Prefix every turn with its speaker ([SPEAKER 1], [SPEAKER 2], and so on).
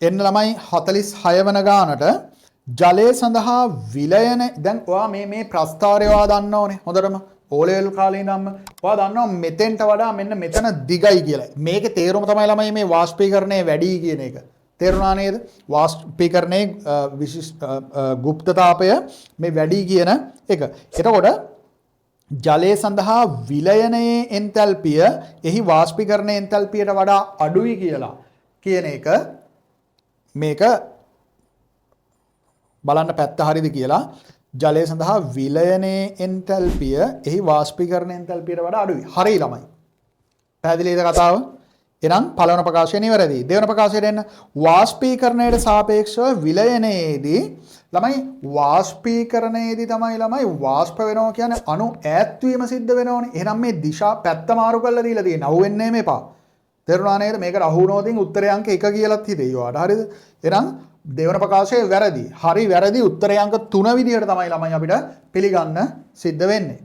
[SPEAKER 1] එන්න ළමයි 46 වන ගානට ජලය සඳහා විලයන දැන් ඔයා මේ ප්‍රස්ථාරය ඔයා දන්න ඕනේ හොඳටම O level කාලේ ඉඳන්ම ඔයා දන්නවා මෙතෙන්ට වඩා මෙන්න මෙතන දිගයි කියලා. මේකේ තේරුම තමයි ළමයි මේ වාෂ්පීකරණය වැඩි කියන එක. තේරුණා නේද? වාෂ්පීකරණයේ විශිෂ්ට ගුප්තතාපය මේ වැඩි කියන එක. එතකොට ජලය සඳහා විලයනයේ එන්තැල්පිය එහි වාෂ්පීකරණයේ එන්තැල්පියට වඩා අඩුයි කියලා කියන එක මේක බලන්න පැත්ත හරියද කියලා. ජලය සඳහා විලයනයේ එන්තැල්පිය එහි වාෂ්පීකරණ එන්තැල්පියට වඩා අඩුයි. හරි ළමයි. පැහැදිලිද කතාව? එහෙනම් පළවෙනි ප්‍රකාශය නිවැරදි. දෙවෙනි ප්‍රකාශයට එන්න වාෂ්පීකරණයට සාපේක්ෂව විලයනයේදී ළමයි වාෂ්පීකරණයේදී තමයි ළමයි වාෂ්ප වෙනවා කියන්නේ අණු ඈත් වීම සිද්ධ වෙනවනේ. එහෙනම් මේ දිශා පැත්ත මාරු කරලා දීලා තියෙන. අහුවෙන්නේ මේපා. තේරුණා නේද? මේකට අහු වුණොතින් උත්තරේ අංක 1 කියලාත් හිතේ ඔයාට. හරිද? එහෙනම් දෙවන ප්‍රකාශය වැරදි. හරි වැරදි උත්තරේ අංක 3 විදිහට තමයි ළමයි අපිට පිළිගන්න සිද්ධ වෙන්නේ.